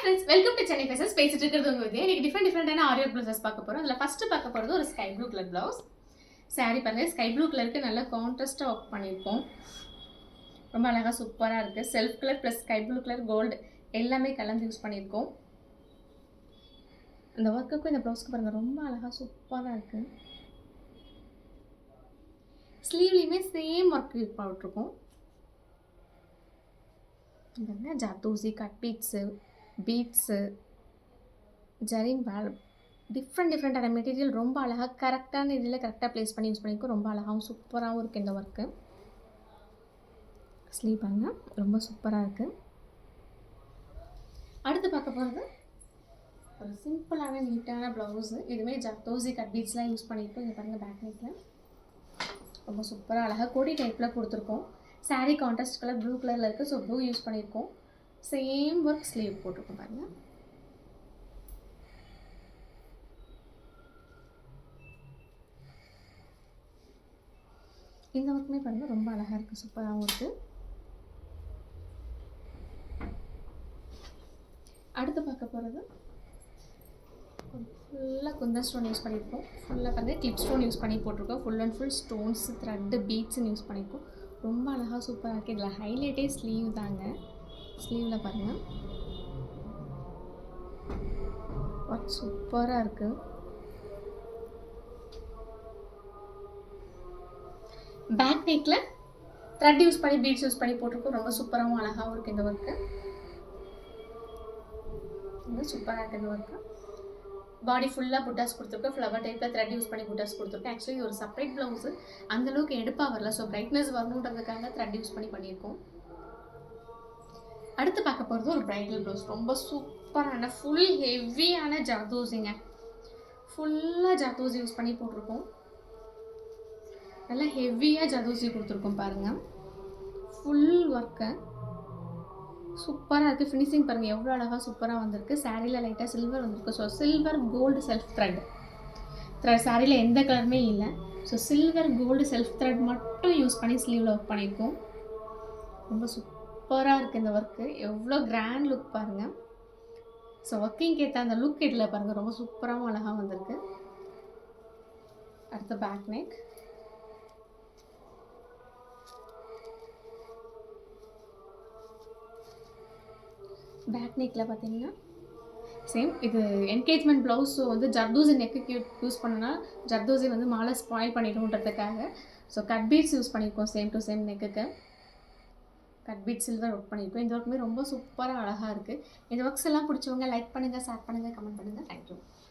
Friends, welcome to Chennai fashions. பேசிட்டு இருக்கிறது உங்க வித்யா. இன்னைக்கு டிஃப்ரெண்டான ஆரியோ ப்ளவுசஸ் பார்க்க போறோம். அதில் ஃபர்ஸ்ட் பார்க்க போகிறது ஒரு sky blue colour blouse. Sari பாருங்க, ஸ்கை ப்ளூ கலருக்கு நல்ல கான்ட்ராஸ்டாக ஒர்க் பண்ணியிருக்கோம். ரொம்ப அழகாக சூப்பராக இருக்குது. Self colour plus sky blue colour gold எல்லாமே கலந்து யூஸ் பண்ணியிருக்கோம். அந்த ஒர்க்குக்கும் இந்த ப்ளவுஸ்க்கு பாருங்கள், ரொம்ப அழகாக சூப்பராக இருக்குது. ஸ்லீவ்லேயுமே சேம் ஒர்க் போட்டிருக்கோம். பாருங்க, ஜாத்தூசி, கட் பீட்ஸு, பீட்ஸு, ஜரின் பால், டிஃப்ரெண்டான மெட்டீரியல் ரொம்ப அழகாக கரெக்டான இதில் கரெக்டாக ப்ளேஸ் பண்ணி யூஸ் பண்ணியிருக்கோம். ரொம்ப அழகாகவும் சூப்பராகவும் இருக்குது இந்த ஒர்க்கு. ஸ்லீவ் பாருங்க, ரொம்ப சூப்பராக இருக்குது. அடுத்து பார்க்க போகிறது ஒரு சிம்பிளான நீட்டான ப்ளவுஸு. இதுவுமே ஜாத்தூசி கட் பீட்ஸ்லாம் யூஸ் பண்ணியிருக்கோம். இங்கே பாருங்கள், பேக் நெக்கில் ரொம்ப சூப்பராக அழகாக கொடி டைப்பில் கொடுத்துருக்கோம். சாரீ கான்ட்ராஸ்ட் கலர் ப்ளூ கலரில் இருக்குது. ஸோ ப்ளூ யூஸ் பண்ணியிருக்கோம். சேம் ஒர்க் ஸ்லீவ் போட்டிருக்கோம் பாருங்கள். இந்த ஒர்க்குமே பாருங்கள், ரொம்ப அழகாக இருக்குது, சூப்பராகவும் இருக்குது. அடுத்து பார்க்க போகிறது ஃபுல்லாக குந்தன் ஸ்டோன் யூஸ் பண்ணியிருக்கோம். ஃபுல்லாக பாருங்கள், கிளிப் ஸ்டோன் யூஸ் பண்ணி போட்டிருக்கோம். Full and full stones, thread, பீட்ஸ்ன்னு யூஸ் பண்ணியிருக்கோம். ரொம்ப அழகாக சூப்பராக இருக்குது. இதில் ஹைலைட்டே ஸ்லீவ் தாங்க. ஸ்லீவில் பாருங்கள், ஒர்க் சூப்பராக இருக்குது. பேக் நெக்கில் த்ரெட் யூஸ் பண்ணி பீட்ஸ் யூஸ் பண்ணி போட்டிருக்கோம். ரொம்ப சூப்பராகவும் அழகாகவும் இருக்குது இந்த ஒர்க்கு. ரொம்ப சூப்பராக இருக்குது இந்த ஒர்க்கு. பாடி ஃபுல்லாக புட்டாஸ் கொடுத்துருக்கோம். ஃப்ளவர் டைப்பில் த்ரெட் யூஸ் பண்ணி புட்டாஸ் கொடுத்துருக்கோம். ஆக்சுவலி ஒரு செப்பரேட் ப்ளவுஸு, அந்தளவுக்கு எடுப்பாக வரல. ஸோ பிரைட்னஸ் வரணுன்றதுக்காக த்ரெட் யூஸ் பண்ணி பண்ணியிருக்கோம். அடுத்து பார்க்க போகிறது ஒரு ப்ரைடல் ப்ளவுஸ். ரொம்ப சூப்பரான ஃபுல் ஹெவியான ஜாத்தூசிங்க. ஃபுல்லாக ஜாத்தூசி யூஸ் பண்ணி போட்டிருக்கோம். நல்லா ஹெவியாக ஜாத்தூசி கொடுத்துருக்கோம் பாருங்கள். ஃபுல் ஒர்க்கு சூப்பராக இருக்குது. ஃபினிஷிங் பாருங்கள், எவ்வளோ அழகாக சூப்பராக வந்திருக்கு. சாரியில் லைட்டாக சில்வர் வந்திருக்கு. So silver gold self thread சாரியில் எந்த கலருமே இல்லை. So silver gold self thread மட்டும் யூஸ் பண்ணி ஸ்லீவில் ஒர்க் பண்ணியிருக்கோம். ரொம்ப சூப்பராக இருக்குது இந்த ஒர்க்கு. எவ்வளோ கிராண்ட் லுக் பாருங்கள். ஸோ ஒர்க்கிங் ஏற்ற அந்த லுக் இதில் பாருங்கள், ரொம்ப சூப்பராகவும் அழகாக வந்திருக்கு. அடுத்து பேக் நெக். பேக் நெக்கில் பார்த்தீங்கன்னா சேம் இது என்கேஜ்மெண்ட் ப்ளவுஸ். ஸோ வந்து ஜர்தோசி நெக்குக்கு யூஸ் பண்ணோன்னா ஜர்தோசி வந்து மாலை ஸ்பாயில் பண்ணிடுன்றதுக்காக ஸோ கட் பீட்ஸ் யூஸ் பண்ணியிருக்கோம். சேம் டு சேம் நெக்குக்கு கட் பீட் சில்வர் ஒர்க் பண்ணியிருக்கோம். இந்த ஒர்க்குமே ரொம்ப சூப்பராக அழகாக இருக்குது. இந்த ஒர்க்ஸ் எல்லாம் பிடிச்சவங்க லைக் பண்ணுங்கள், ஷேர் பண்ணுங்கள், கமெண்ட் பண்ணுங்கள். தேங்க்யூ.